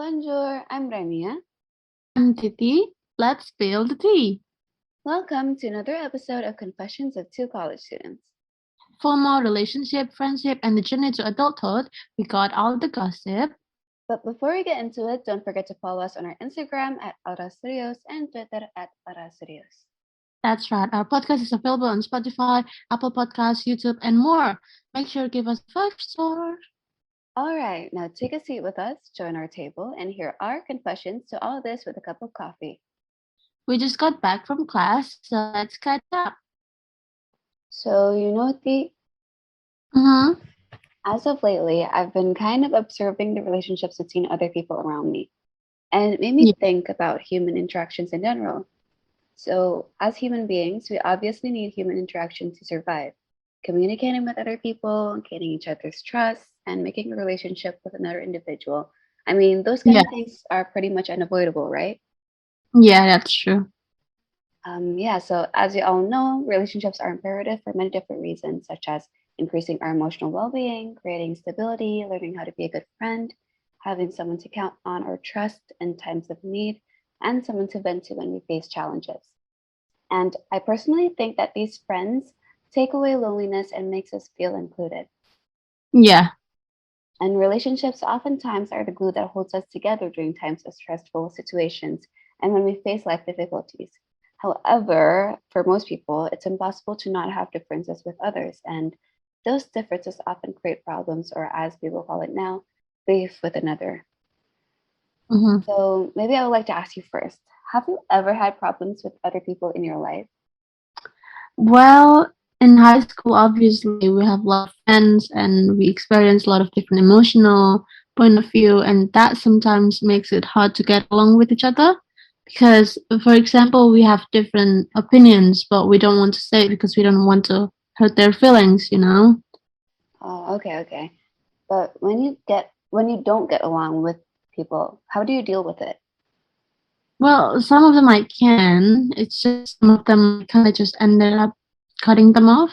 Bonjour, I'm Rania. And Titi, let's spill the tea. Welcome to another episode of Confessions of Two College Students. For more relationship, friendship, and the journey to adulthood, we got all the gossip. But before we get into it, don't forget to follow us on our Instagram at ALRA Studios and Twitter at ALRA Studios. That's right, our podcast is available on Spotify, Apple Podcasts, YouTube, and more. Make sure to give us 5 stars. All right, now take a seat with us, join our table, and hear our confessions to all this with a cup of coffee. We just got back from class, so let's catch up. So, T, Mm-hmm. as of lately, I've been kind of observing the relationships between other people around me, and it made me Yeah. think about human interactions in general. So, as human beings, we obviously need human interaction to survive. Communicating with other people, gaining each other's trust, and making a relationship with another individual. I mean, those kind Yeah, of things are pretty much unavoidable, right? yeah, that's true. Yeah, so as we all know, relationships are imperative for many different reasons, such as increasing our emotional well being, creating stability, learning how to be a good friend, having someone to count on or trust in times of need, and someone to vent to when we face challenges. And I personally think that these friends take away loneliness and makes us feel included. Yeah, And relationships oftentimes are the glue that holds us together during times of stressful situations and when we face life difficulties. However, for most people, it's impossible to not have differences with others, and those differences often create problems, or as people call it now, beef with another. mm-hmm. So maybe I would like to ask you first, have you ever had problems with other people in your life? Well, in high school, obviously, we have a lot of friends and we experience a lot of different emotional point of view, and that sometimes makes it hard to get along with each other. Because, for example, we have different opinions, but we don't want to say it because we don't want to hurt their feelings. Oh, okay. But when you don't get along with people, how do you deal with it? Well, some of them I can. It's just some of them kind of just ended up cutting them off.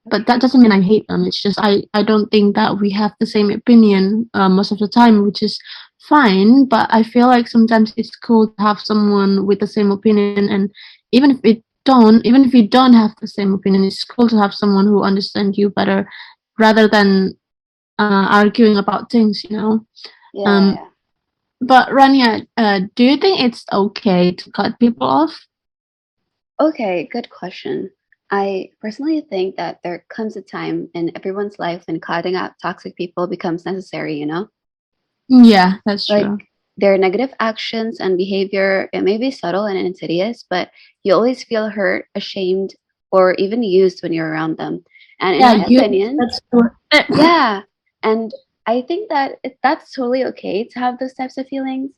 But that Okay. doesn't mean I hate them. It's just I don't think that we have the same opinion most of the time, which is fine. But I feel like sometimes it's cool to have someone with the same opinion, and even if you don't have the same opinion, it's cool to have someone who understands you better, rather than arguing about things. Yeah, Um, yeah. but Rania, do you think it's okay to cut people off? Okay, good question. I personally think that there comes a time in everyone's life when cutting out toxic people becomes necessary. Yeah, that's Like true. their negative actions and behavior, it may be subtle and insidious, but you always feel hurt, ashamed, or even used when you're around them. And in Yeah, my you. opinion, That's true. yeah, and I think that that's totally okay to have those types of feelings.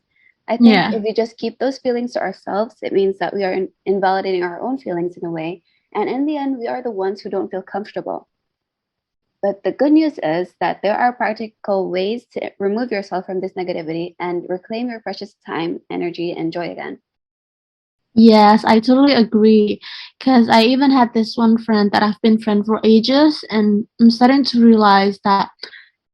I think Yeah. if we just keep those feelings to ourselves, it means that we are invalidating our own feelings in a way. And in the end, we are the ones who don't feel comfortable. But the good news is that there are practical ways to remove yourself from this negativity and reclaim your precious time, energy, and joy again. Yes, I totally agree. Because I even had this one friend that I've been friend for ages, and I'm starting to realize that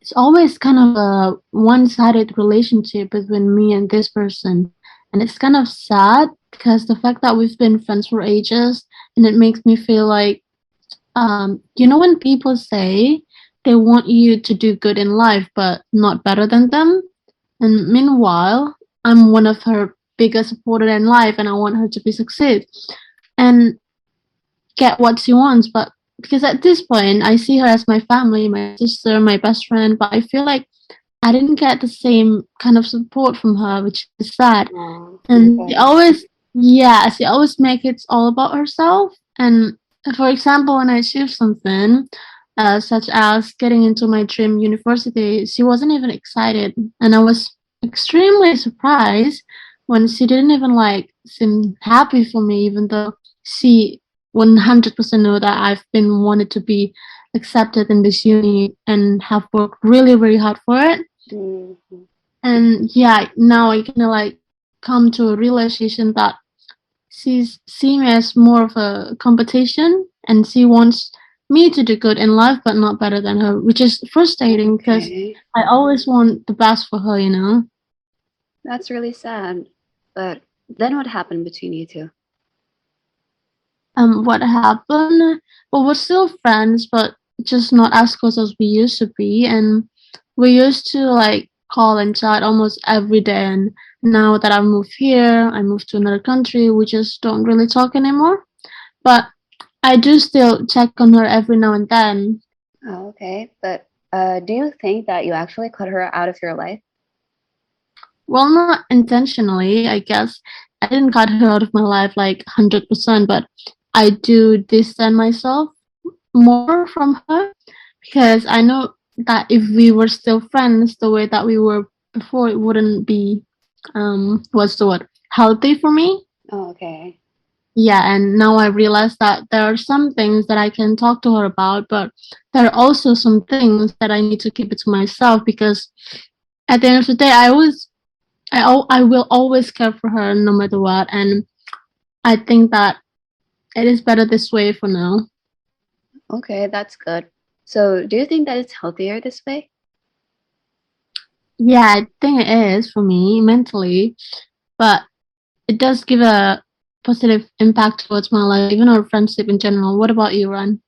it's always kind of a one-sided relationship between me and this person. And it's kind of sad because the fact that we've been friends for ages, and it makes me feel like, when people say they want you to do good in life, but not better than them. And meanwhile, I'm one of her biggest supporter in life and I want her to be succeed and get what she wants. But because at this point I see her as my family, my sister, my best friend, but I feel like I didn't get the same kind of support from her, which is sad. Oh, And she okay. always yeah, she always make it all about herself. And for example, when I achieve something, such as getting into my dream university, she wasn't even excited, and I was extremely surprised when she didn't even like seem happy for me, even though she 100% know that I've been wanted to be accepted in this uni and have worked really, really hard for it. Mhm. And yeah, now I kind of like come to a realization that she's seen me as more of a competition, and she wants me to do good in life but not better than her, which is frustrating because Okay. I always want the best for her. That's really sad. But then what happened between you two? What happened? Well, we're still friends, but just not as close as we used to be. And we used to like call and chat almost every day. And now that I've moved here, I moved to another country, we just don't really talk anymore. But I do still check on her every now and then. Oh, okay. But do you think that you actually cut her out of your life? Well, not intentionally, I guess. I didn't cut her out of my life like 100%, but I do distance myself more from her because I know that if we were still friends the way that we were before, it wouldn't be, what's the word, healthy for me. Oh, okay. Yeah, and now I realize that there are some things that I can talk to her about, but there are also some things that I need to keep it to myself because at the end of the day, I will always care for her no matter what, and I think that it is better this way for now. Okay, that's good. So, do you think that it's healthier this way? Yeah, I think it is for me mentally, but it does give a positive impact towards my life, even our friendship in general. What about you, Ron?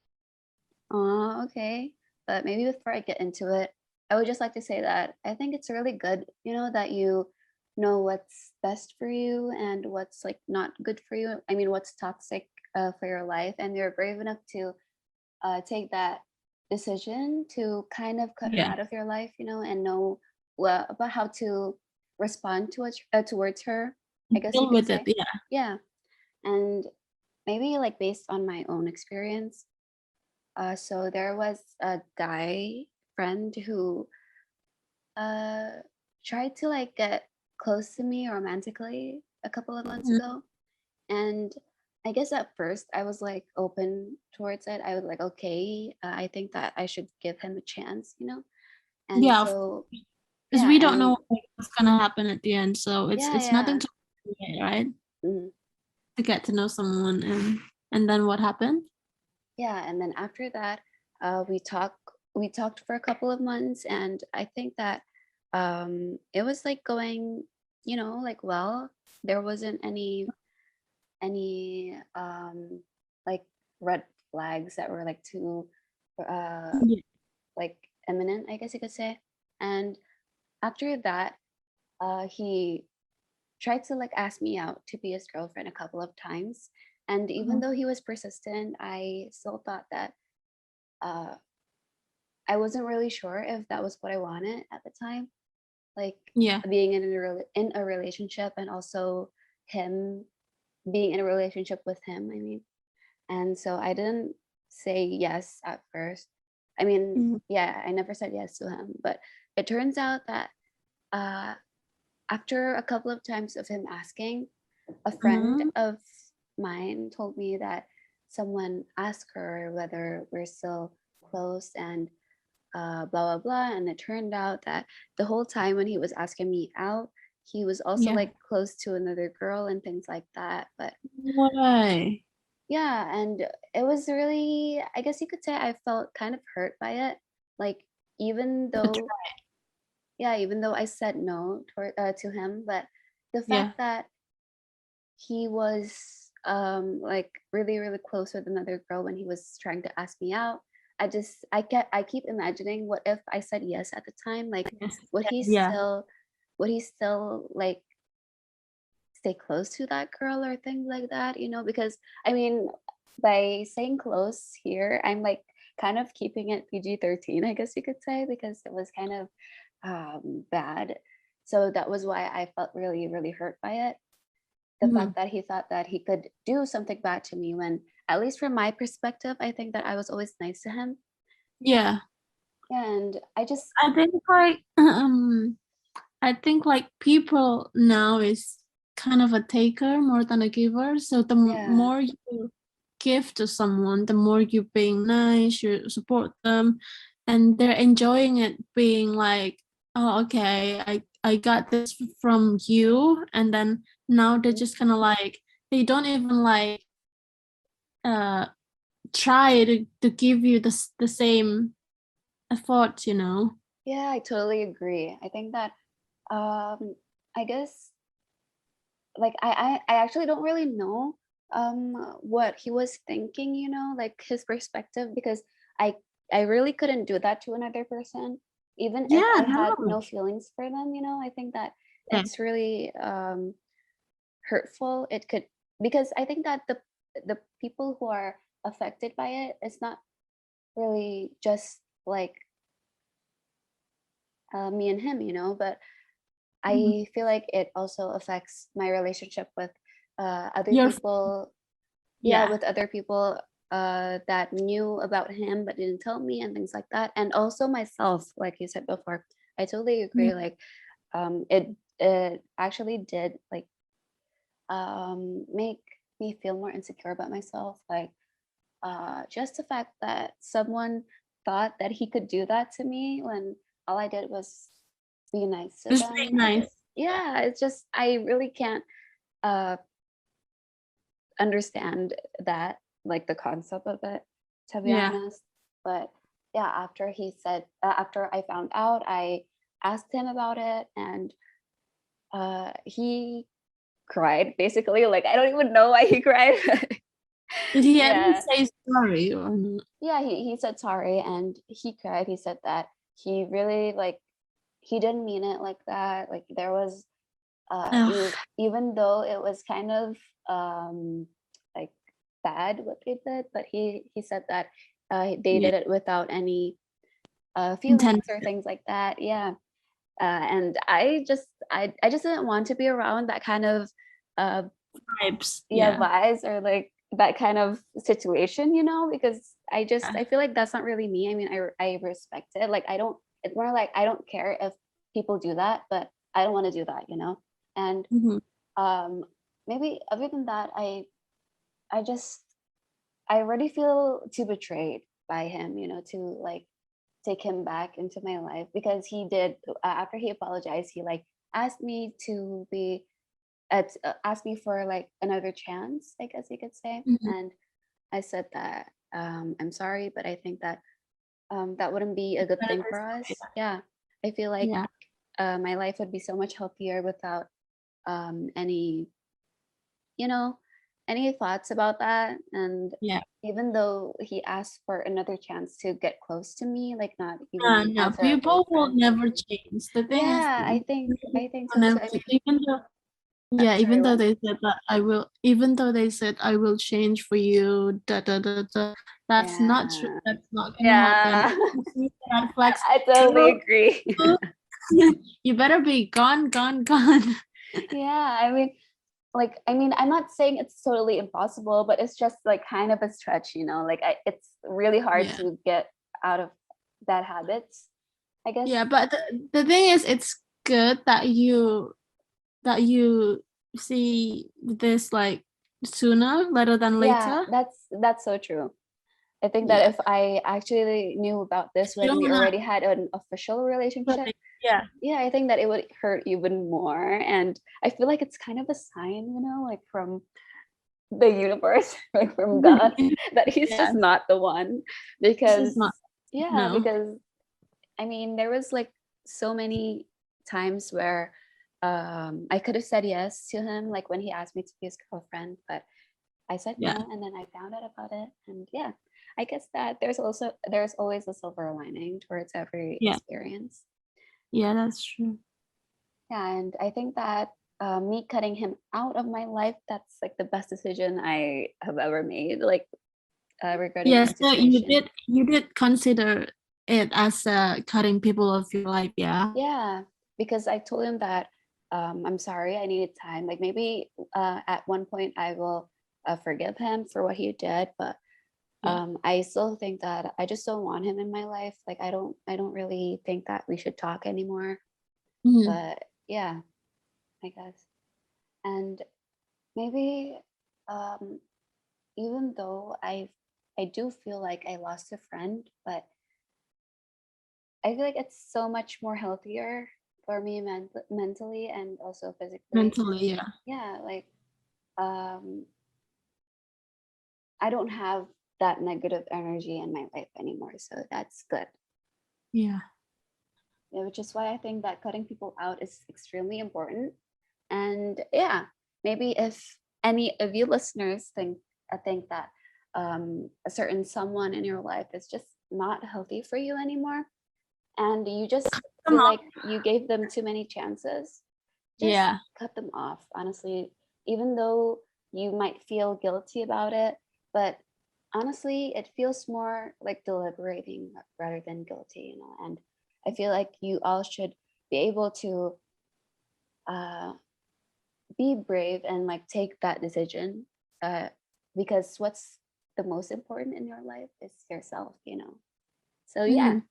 Oh, okay. But maybe before I get into it, I would just like to say that I think it's really good, that you know what's best for you and what's like not good for you. I mean, what's toxic for your life, and you're brave enough to take that decision to kind of cut her Yeah. out of your life, and know about how to respond towards her. I guess you Deal could with it, say, yeah. yeah. And maybe like based on my own experience. So there was a guy friend who uh tried to like get close to me romantically a couple of months Mm. ago. And I guess at first I was like open towards it. I was like, okay, I think that I should give him a chance. And Yeah, so, because yeah, we don't and know what's gonna happen at the end, so yeah, it's nothing yeah. to create, right? Mhm. To get to know someone, and then what happened? Yeah, and then after that, we talked for a couple of months, and I think that it was like going, like well, there wasn't any like red flags that were like too uh Yeah. like imminent, I guess you could say. And after that, he tried to like ask me out to be his girlfriend a couple of times. And even Mhm. though he was persistent, I still thought that uh, I wasn't really sure if that was what I wanted at the time, like Yeah. being in a relationship, and also him being in a relationship with him. I mean, and so I didn't say yes at first. I mean, Mhm. yeah, I never said yes to him, but it turns out that uh, after a couple of times of him asking, a friend Mhm. of mine told me that someone asked her whether we're still close, and blah blah blah. And it turned out that the whole time when he was asking me out, he was also Yeah. like close to another girl and things like that. But Why? yeah, and it was really, I guess you could say, I felt kind of hurt by it. Like, even though, yeah, even though I said no to him, but the Yeah. fact that he was like really really close with another girl when he was trying to ask me out. I keep imagining, what if I said yes at the time? Like, Yes. would he Yeah. still would he still like stay close to that girl or things like that, because I mean, by saying close here, I'm like kind of keeping it PG-13, I guess you could say, because it was kind of bad. So that was why I felt really really hurt by it, the Mhm. fact that he thought that he could do something bad to me, when, at least from my perspective, I think that I was always nice to him. Yeah. And I just, I think like I think like people now is kind of a taker more than a giver. So the yeah, more you give to someone, the more you being nice, you support them, and they're enjoying it being like, oh, okay, I got this from you, and then now they're mhm. just kind of like they don't even like uh try to give you the same effort, you know. Yeah, I totally agree. I think that um I guess like I actually don't really know what he was thinking, you know, like his perspective, because I I really couldn't do that to another person, even if Yeah, I had no. no feelings for them, you know. I think that Yeah. it's really hurtful. It could, because I think that the people who are affected by it, it's not really just like me and him, you know, but Mhm. I feel like it also affects my relationship with other Your people. Yeah, yeah. with other people that knew about him but didn't tell me and things like that. And also myself, like you said before, I totally Yeah. agree. Like it actually did like make me feel more insecure about myself. Like just the fact that someone thought that he could do that to me when all I did was be nice to Just them. being I nice. guess. Yeah, it's just I really can't uh understand that, like the concept of it, to be Yeah. honest. But yeah, after I found out, I asked him about it, and he cried basically. Like I don't even know why he cried. Did he ever Yeah. say sorry or not? Yeah, he said sorry and he cried. He said that he really like he didn't mean it like that. Like there was Ugh. even though it was kind of like bad what they did, but he said that they Yeah. did it without any feelings Intense or things like that. Yeah. And I just didn't want to be around that kind of uh vibes. yeah Yeah. vibes, or like that kind of situation, you know, because Yeah. I feel like that's not really me. I mean, I respect it. Like I don't, it's more like I don't care if people do that, but I don't want to do that, you know. And Mhm. um maybe other than that, I just I already feel too betrayed by him, you know, to like take him back into my life, because he did after he apologized, he like asked me to be asked me for like another chance, I guess you could say. Mhm. And I said that I'm sorry, but I think that that wouldn't be a good Better thing this for way. us. Yeah, I feel like Yeah. my life would be so much healthier without any, you know, any thoughts about that. And Yeah. even though he asked for another chance to get close to me, like not No, even no, as a people will boyfriend. never change. The thing is, Yeah, I think people so too. never I change. mean, Even though, I'm yeah, sorry, even though what? they said that I will, even though they said I will change for you, da da da da, that's not true. Yeah. That's not gonna happen. Yeah. You see red flags, I totally girl, agree. you better be gone, gone, gone. Yeah, I mean, I'm not saying it's totally impossible, but it's just like kind of a stretch, you know. Like it's really hard Yeah, to get out of bad habits, I guess. yeah, but the thing is, it's good that you see this like sooner rather than Yeah, later. that's so true. I think that Yeah, if I actually knew about this you when don't we wanna already had an official relationship, like, yeah. yeah, I think that it would hurt even more. And I feel like it's kind of a sign, you know, like from the universe, like from God, that he's just Yes, not the one. this is Because not yeah, no. because I mean, there was like so many times where I could have said yes to him, like when he asked me to be his girlfriend, but I said Yeah, no, and then I found out about it. And yeah, I guess that there's always a silver lining towards every yeah, experience. yeah, that's true. Yeah, and I think that me cutting him out of my life, that's like the best decision I have ever made, like regarding Yes, our so situation. you did consider it as cutting people off your life, yeah? Yeah, because I told him that I'm sorry, I needed time. Like maybe at one point I will forgive him for what he did, but Yeah. I still think that I just don't want him in my life. Like I don't really think that we should talk anymore. Mhm. But yeah, I guess. And maybe um, even though I do feel like I lost a friend, but I feel like it's so much more healthier for me mentally and also physically. Mentally, yeah. Yeah, like um, I don't have that negative energy in my life anymore, so that's good. Yeah. Yeah, which is why I think that cutting people out is extremely important. And yeah, maybe if any of you listeners think that a certain someone in your life is just not healthy for you anymore, and you just Come feel on. like you gave them too many chances, just Yeah. cut them off. Honestly, even though you might feel guilty about it, but honestly, it feels more like deliberating rather than guilty, you know. And I feel like you all should be able to uh, be brave and like take that decision, uh, because what's the most important in your life is yourself, you know. So yeah.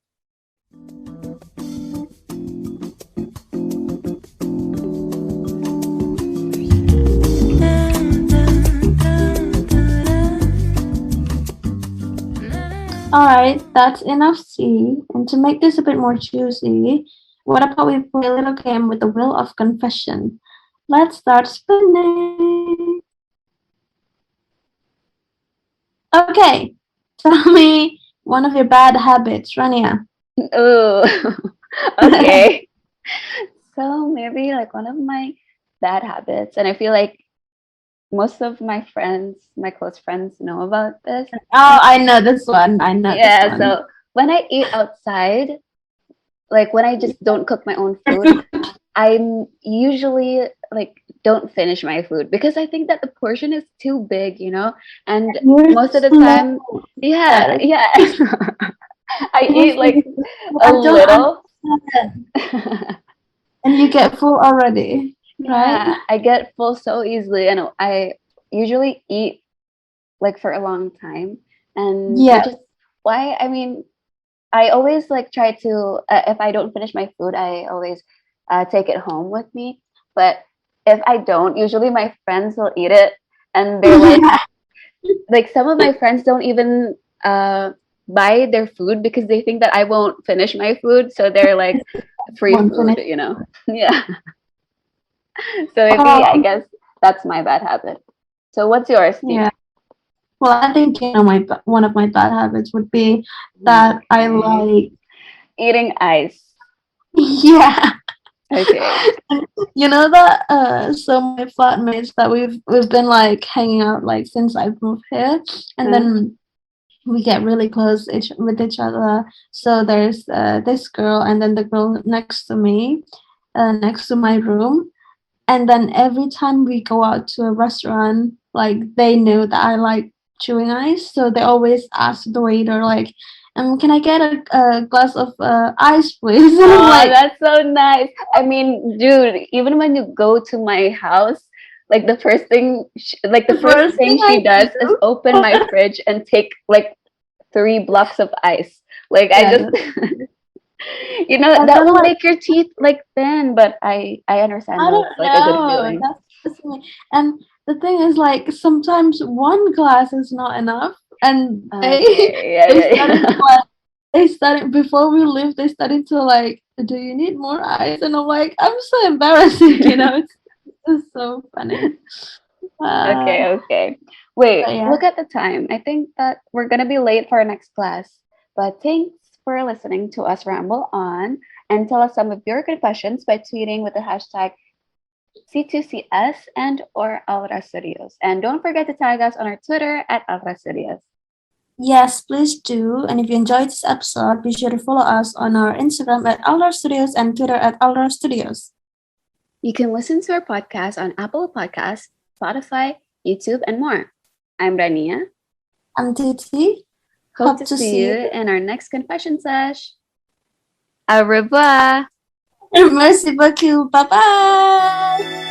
Mhm. Alright, that's enough tea. And to make this a bit more juicy, what about we play a little game with the wheel of confession? Let's start spinning. Okay, tell me one of your bad habits, Rania. Oh, okay. So maybe like one of my bad habits, and I feel like most of my friends, my close friends, know about this. Oh, I know this one. I know this Yeah, one. so when I eat outside, like when I just don't cook my own food, I'm usually like don't finish my food because I think that the portion is too big, you know? And You're most of the slow. time, yeah, Yes. yeah. I eat Seriously, like a I don't little. understand. And you get full already, right? Yeah, I get full so easily, and I usually eat like for a long time, and Yeah. which is why I mean I always like try to if I don't finish my food, I always take it home with me. But if I don't, usually my friends will eat it, and they're like some of my friends don't even buy their food because they think that I won't finish my food, so they're like free One food, finish. you know? Yeah. So maybe I Oh, guess that's my bad habit. So what's yours, Steve? yeah. Well, I think one of my bad habits would be that I Okay. like, Eating ice. yeah. Okay. You know that so my flatmates that we've been like hanging out like since I've moved here, and Huh? then we get really close with each other. So there's this girl and then the girl next to me, next to my room. And then every time we go out to a restaurant, like they knew that I like chewing ice, so they always ask the waiter like, can I get a glass of ice, please? And I'm Oh, like, that's so nice. I mean, dude, even when you go to my house, like the the first first thing thing I she does is do, open my fridge and take like 3 blocks of ice. Like I yeah, just, and that then will like make your teeth like thin, but I understand I though. It's don't like a good know. feeling. That's me. And the thing is, like, sometimes one glass is not enough, and they Okay, yeah, they yeah, started to yeah. like they started before we leave. They started to like, do you need more ice? And I'm like, I'm so embarrassing, you know. It's just so funny. Okay, Uh, okay. Wait, but yeah. look at the time. I think that we're gonna be late for our next class. But thanks for listening to us ramble on and tell us some of your confessions by tweeting with the hashtag C2CS and or ALRA Studios. And don't forget to tag us on our Twitter at ALRA Studios. Yes, please do. And if you enjoyed this episode, be sure to follow us on our Instagram at ALRA Studios and Twitter at ALRA Studios. You can listen to our podcast on Apple Podcasts, Spotify, YouTube, and more. I'm Rania. I'm Titi. Hope Hope to to see see you you. in our next confession sesh. Au revoir. Merci beaucoup. Bye bye.